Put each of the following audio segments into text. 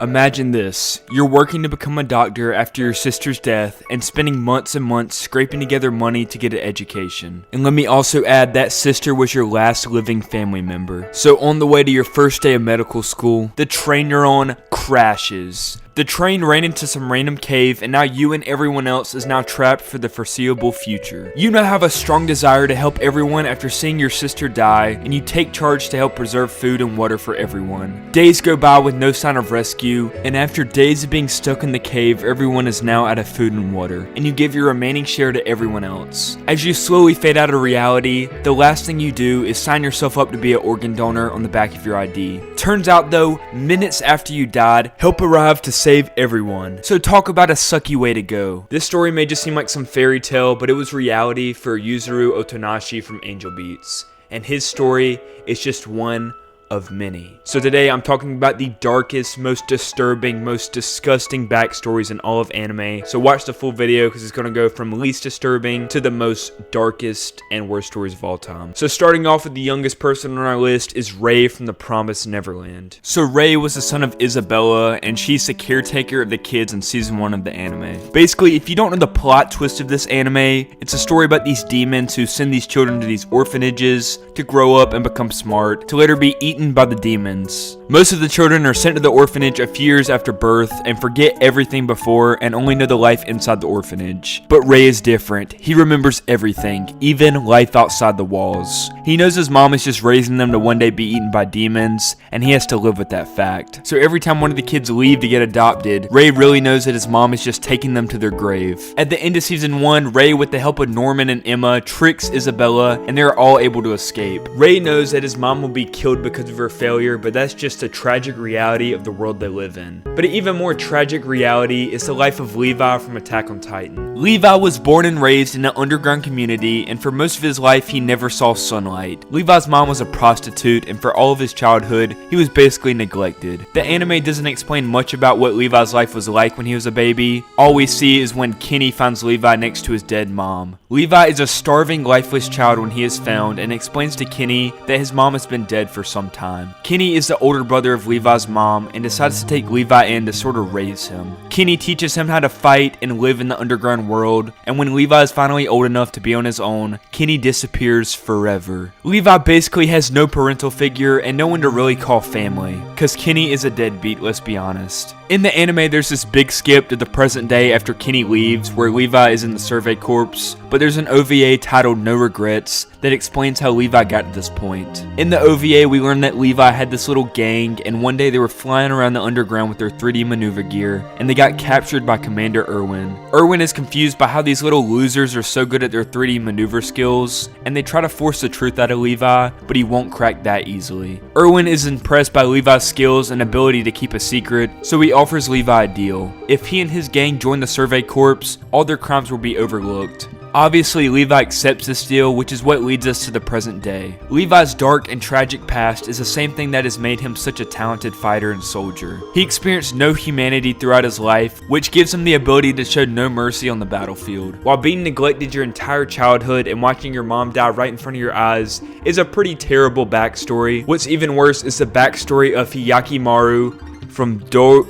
Imagine this, you're working to become a doctor after your sister's death and spending months and months scraping together money to get an education. And let me also add that sister was your last living family member. So on the way to your first day of medical school, the train you're on crashes. The train ran into some random cave and now you and everyone else is now trapped for the foreseeable future. You now have a strong desire to help everyone after seeing your sister die, and you take charge to help preserve food and water for everyone. Days go by with no sign of rescue, and after days of being stuck in the cave, everyone is now out of food and water, and you give your remaining share to everyone else. As you slowly fade out of reality, the last thing you do is sign yourself up to be an organ donor on the back of your ID. Turns out though, minutes after you died, help arrived to save everyone. So talk about a sucky way to go. This story may just seem like some fairy tale, but it was reality for Yuzuru Otonashi from Angel Beats. And his story is just one of many. So today I'm talking about the darkest, most disturbing, most disgusting backstories in all of anime. So watch the full video because it's going to go from least disturbing to the most darkest and worst stories of all time. So starting off with the youngest person on our list is Rei from the Promised Neverland. So Rei was the son of Isabella, and she's the caretaker of the kids in season 1 of the anime. Basically, if you don't know the plot twist of this anime, it's a story about these demons who send these children to these orphanages to grow up and become smart, to later be eaten by the demons. Most of the children are sent to the orphanage a few years after birth and forget everything before and only know the life inside the orphanage. But Rei is different. He remembers everything, even life outside the walls. He knows his mom is just raising them to one day be eaten by demons, and he has to live with that fact. So every time one of the kids leave to get adopted, Rei really knows that his mom is just taking them to their grave. At the end of season 1, Rei, with the help of Norman and Emma, tricks Isabella, and they're all able to escape. Rei knows that his mom will be killed because of her failure, but that's just a tragic reality of the world they live in. But an even more tragic reality is the life of Levi from Attack on Titan. Levi was born and raised in an underground community, and for most of his life he never saw sunlight. Levi's mom was a prostitute, and for all of his childhood he was basically neglected. The anime doesn't explain much about what Levi's life was like when he was a baby. All we see is when Kenny finds Levi next to his dead mom. Levi is a starving, lifeless child when he is found, and explains to Kenny that his mom has been dead for some time. Kenny is the older brother of Levi's mom and decides to take Levi in to sort of raise him. Kenny teaches him how to fight and live in the underground world, and when Levi is finally old enough to be on his own, Kenny disappears forever. Levi basically has no parental figure and no one to really call family, cause Kenny is a deadbeat, let's be honest. In the anime, there's this big skip to the present day after Kenny leaves, where Levi is in the Survey Corps, but there's an OVA titled No Regrets that explains how Levi got to this point. In the OVA, we learn that Levi had this little gang, and one day they were flying around the underground with their 3D maneuver gear, and they got captured by Commander Erwin. Erwin is confused by how these little losers are so good at their 3D maneuver skills, and they try to force the truth out of Levi, but he won't crack that easily. Erwin is impressed by Levi's skills and ability to keep a secret, so he offers Levi a deal. If he and his gang join the Survey Corps, all their crimes will be overlooked. Obviously, Levi accepts this deal, which is what leads us to the present day. Levi's dark and tragic past is the same thing that has made him such a talented fighter and soldier. He experienced no humanity throughout his life, which gives him the ability to show no mercy on the battlefield. While being neglected your entire childhood and watching your mom die right in front of your eyes is a pretty terrible backstory. What's even worse is the backstory of Hyakkimaru from Dororo.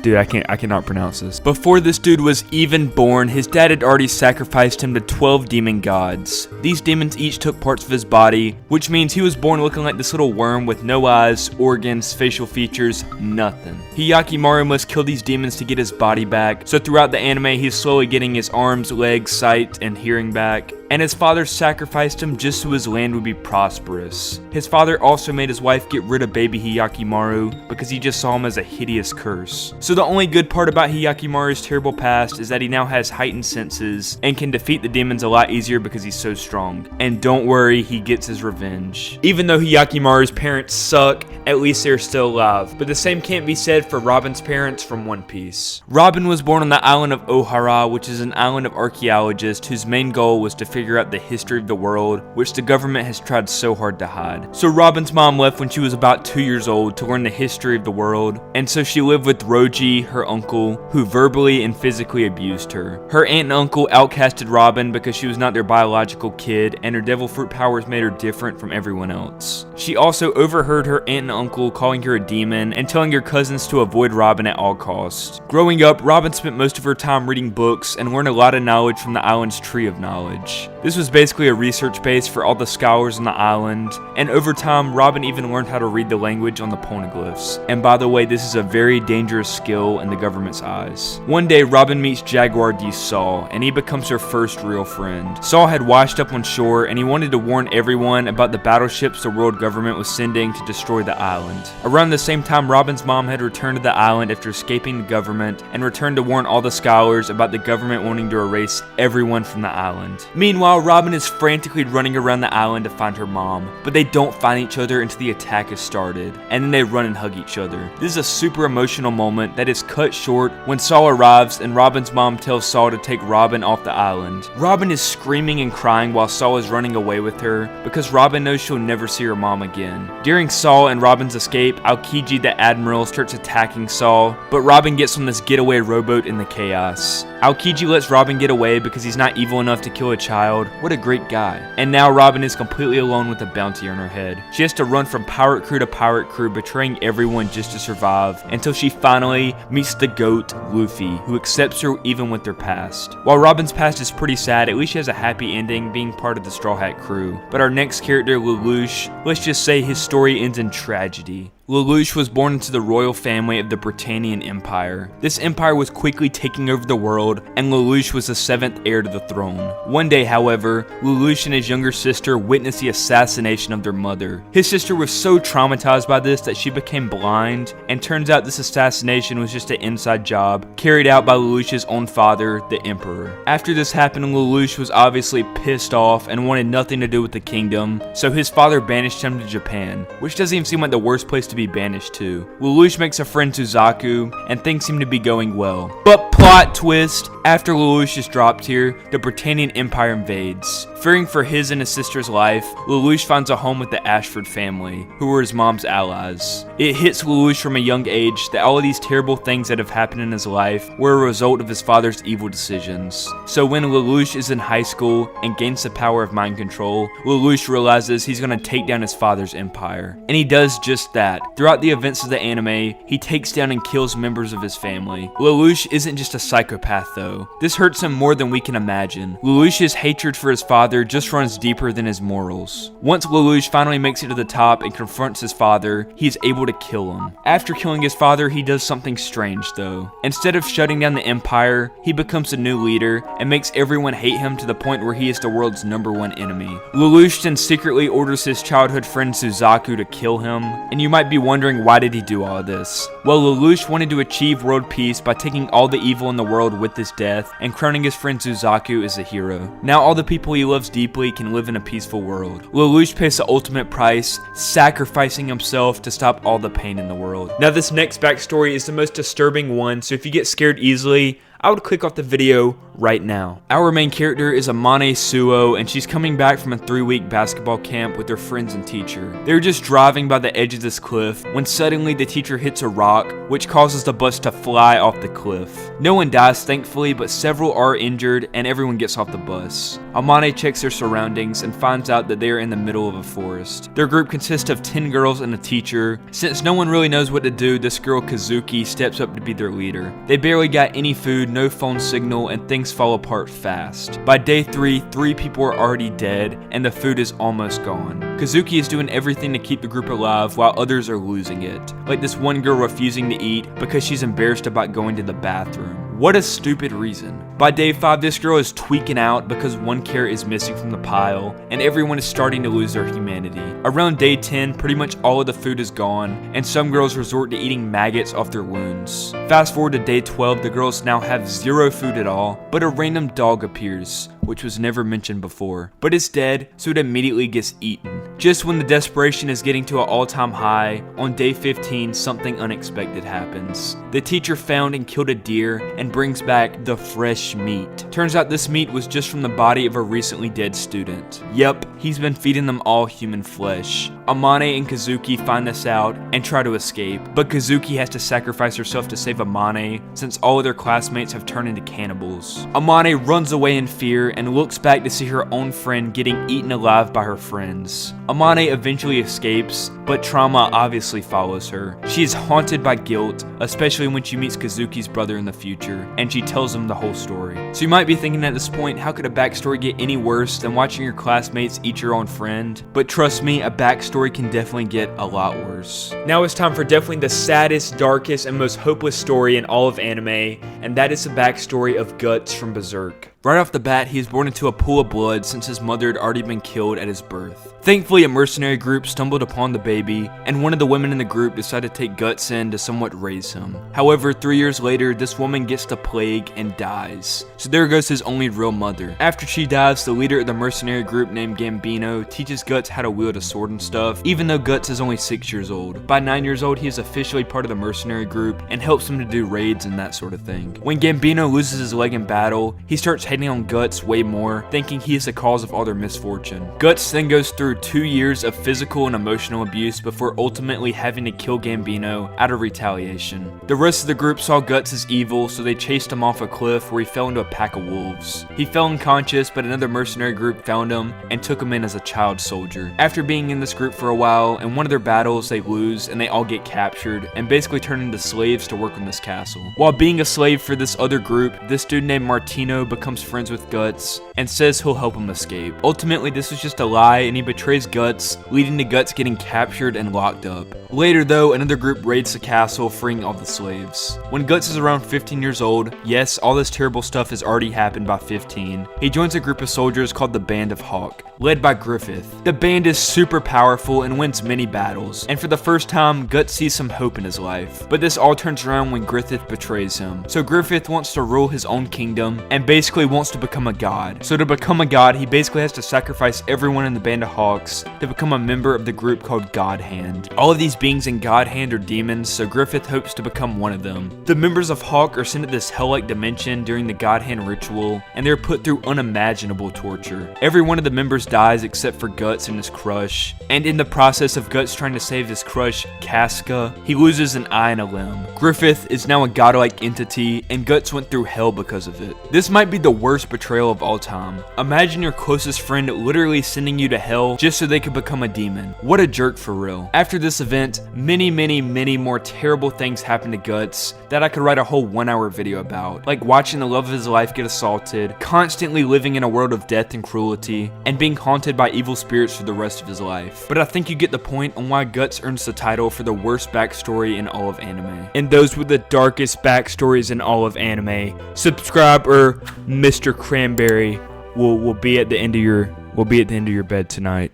Dude, I cannot pronounce this. Before this dude was even born, his dad had already sacrificed him to 12 demon gods. These demons each took parts of his body, which means he was born looking like this little worm with no eyes, organs, facial features, nothing. Hyakkimaru must kill these demons to get his body back, so throughout the anime he's slowly getting his arms, legs, sight, and hearing back. And his father sacrificed him just so his land would be prosperous. His father also made his wife get rid of baby Hyakkimaru because he just saw him as a hideous curse. So the only good part about Hyakkimaru's terrible past is that he now has heightened senses and can defeat the demons a lot easier because he's so strong. And don't worry, he gets his revenge. Even though Hyakkimaru's parents suck, at least they're still alive. But the same can't be said for Robin's parents from One Piece. Robin was born on the island of Ohara, which is an island of archaeologists whose main goal was to figure figure out the history of the world, which the government has tried so hard to hide. So Robin's mom left when she was about 2 years old to learn the history of the world, and so she lived with Roji, her uncle, who verbally and physically abused her. Her aunt and uncle outcasted Robin because she was not their biological kid, and her devil fruit powers made her different from everyone else. She also overheard her aunt and uncle calling her a demon and telling her cousins to avoid Robin at all costs. Growing up, Robin spent most of her time reading books and learned a lot of knowledge from the island's tree of knowledge. This was basically a research base for all the scholars on the island, and over time, Robin even learned how to read the language on the poneglyphs. And by the way, this is a very dangerous skill in the government's eyes. One day, Robin meets Jaguar D. Saul, and he becomes her first real friend. Saul had washed up on shore, and he wanted to warn everyone about the battleships the world government was sending to destroy the island. Around the same time, Robin's mom had returned to the island after escaping the government, and returned to warn all the scholars about the government wanting to erase everyone from the island. Meanwhile, Robin is frantically running around the island to find her mom, but they don't find each other until the attack has started, and then they run and hug each other. This is a super emotional moment that is cut short when Saul arrives and Robin's mom tells Saul to take Robin off the island. Robin is screaming and crying while Saul is running away with her because Robin knows she'll never see her mom again. During Saul and Robin's escape, Aokiji the Admiral starts attacking Saul, but Robin gets on this getaway rowboat in the chaos. Aokiji lets Robin get away because he's not evil enough to kill a child. What a great guy. And now Robin is completely alone with a bounty on her head. She has to run from pirate crew to pirate crew, betraying everyone just to survive, until she finally meets the GOAT, Luffy, who accepts her even with their past. While Robin's past is pretty sad, at least she has a happy ending being part of the Straw Hat crew. But our next character, Lelouch, let's just say his story ends in tragedy. Lelouch was born into the royal family of the Britannian Empire. This empire was quickly taking over the world, and Lelouch was the 7th heir to the throne. One day, however, Lelouch and his younger sister witnessed the assassination of their mother. His sister was so traumatized by this that she became blind, and turns out this assassination was just an inside job carried out by Lelouch's own father, the Emperor. After this happened, Lelouch was obviously pissed off and wanted nothing to do with the kingdom, so his father banished him to Japan, which doesn't even seem like the worst place to be banished to. Lelouch makes a friend Suzaku, and things seem to be going well. But plot twist, after Lelouch is dropped here, the Britannian Empire invades. Fearing for his and his sister's life, Lelouch finds a home with the Ashford family, who were his mom's allies. It hits Lelouch from a young age that all of these terrible things that have happened in his life were a result of his father's evil decisions. So when Lelouch is in high school and gains the power of mind control, Lelouch realizes he's going to take down his father's empire. And he does just that. Throughout the events of the anime, he takes down and kills members of his family. Lelouch isn't just a psychopath though. This hurts him more than we can imagine. Lelouch's hatred for his father just runs deeper than his morals. Once Lelouch finally makes it to the top and confronts his father, he is able to kill him. After killing his father, he does something strange though. Instead of shutting down the empire, he becomes a new leader and makes everyone hate him to the point where he is the world's #1 enemy. Lelouch then secretly orders his childhood friend Suzaku to kill him, and you might be wondering why did he do all of this? Well, Lelouch wanted to achieve world peace by taking all the evil in the world with his death and crowning his friend Suzaku as a hero. Now all the people he loves deeply can live in a peaceful world. Lelouch pays the ultimate price, sacrificing himself to stop all the pain in the world. Now this next backstory is the most disturbing one, so if you get scared easily, I would click off the video right now. Our main character is Amane Suo, and she's coming back from a 3-week basketball camp with her friends and teacher. They're just driving by the edge of this cliff when suddenly the teacher hits a rock, which causes the bus to fly off the cliff. No one dies thankfully, but several are injured and everyone gets off the bus. Amane checks their surroundings and finds out that they are in the middle of a forest. Their group consists of 10 girls and a teacher. Since no one really knows what to do, this girl Kazuki steps up to be their leader. They barely got any food, no phone signal, and things fall apart fast. By day 3, 3 people are already dead, and the food is almost gone. Kazuki is doing everything to keep the group alive while others are losing it. Like this one girl refusing to eat because she's embarrassed about going to the bathroom. What a stupid reason. By day 5, this girl is tweaking out because one carrot is missing from the pile, and everyone is starting to lose their humanity. Around day 10, pretty much all of the food is gone, and some girls resort to eating maggots off their wounds. Fast forward to day 12, the girls now have 0 food at all, but a random dog appears, which was never mentioned before. But it's dead, so it immediately gets eaten. Just when the desperation is getting to an all-time high, on day 15, something unexpected happens. The teacher found and killed a deer and and brings back the fresh meat. Turns out this meat was just from the body of a recently dead student. Yep, he's been feeding them all human flesh. Amane and Kazuki find this out and try to escape, but Kazuki has to sacrifice herself to save Amane since all of their classmates have turned into cannibals. Amane runs away in fear and looks back to see her own friend getting eaten alive by her friends. Amane eventually escapes, but trauma obviously follows her. She is haunted by guilt, especially when she meets Kazuki's brother in the future, and she tells him the whole story. So you might be thinking at this point, how could a backstory get any worse than watching your classmates eat your own friend? But trust me, a backstory can definitely get a lot worse. Now it's time for definitely the saddest, darkest, and most hopeless story in all of anime, and that is the backstory of Guts from Berserk. Right off the bat, he is born into a pool of blood since his mother had already been killed at his birth. Thankfully, a mercenary group stumbled upon the baby, and one of the women in the group decided to take Guts in to somewhat raise him. However, 3 years later, this woman gets the plague and dies. So there goes his only real mother. After she dies, the leader of the mercenary group named Gambino teaches Guts how to wield a sword and stuff, even though Guts is only 6 years old. By 9 years old, he is officially part of the mercenary group and helps him to do raids and that sort of thing. When Gambino loses his leg in battle, he starts hating on Guts way more, thinking he is the cause of all their misfortune. Guts then goes through 2 years of physical and emotional abuse before ultimately having to kill Gambino out of retaliation. The rest of the group saw Guts as evil, so they chased him off a cliff where he fell into a pack of wolves. He fell unconscious, but another mercenary group found him and took him in as a child soldier. After being in this group for a while, in one of their battles they lose and they all get captured and basically turn into slaves to work on this castle. While being a slave for this other group, this dude named Martino becomes friends with Guts and says he'll help him escape. Ultimately, this was just a lie and he betrays Guts, leading to Guts getting captured and locked up. Later though, another group raids the castle, freeing all the slaves. When Guts is around 15 years old, yes, all this terrible stuff has already happened by 15, he joins a group of soldiers called the Band of Hawk, led by Griffith. The band is super powerful and wins many battles, and for the first time, Guts sees some hope in his life. But this all turns around when Griffith betrays him. So Griffith wants to rule his own kingdom and basically wants to become a god. So to become a god, he basically has to sacrifice everyone in the Band of Hawks to become a member of the group called God Hand. All of these beings in God Hand are demons, so Griffith hopes to become one of them. The members of Hawk are sent to this hell-like dimension during the God Hand ritual, and they're put through unimaginable torture. Every one of the members dies except for Guts and his crush, and in the process of Guts trying to save his crush, Casca, he loses an eye and a limb. Griffith is now a godlike entity, and Guts went through hell because of it. This might be the worst betrayal of all time. Imagine your closest friend literally sending you to hell just so they could become a demon. What a jerk for real. After this event, many more terrible things happened to Guts that I could write a whole 1-hour video about. Like watching the love of his life get assaulted, constantly living in a world of death and cruelty, and being haunted by evil spirits for the rest of his life. But I think you get the point on why Guts earns the title for the worst backstory in all of anime. And those were the darkest backstories in all of anime. Subscribe or Mr. Cranberry will be at the end of your bed tonight.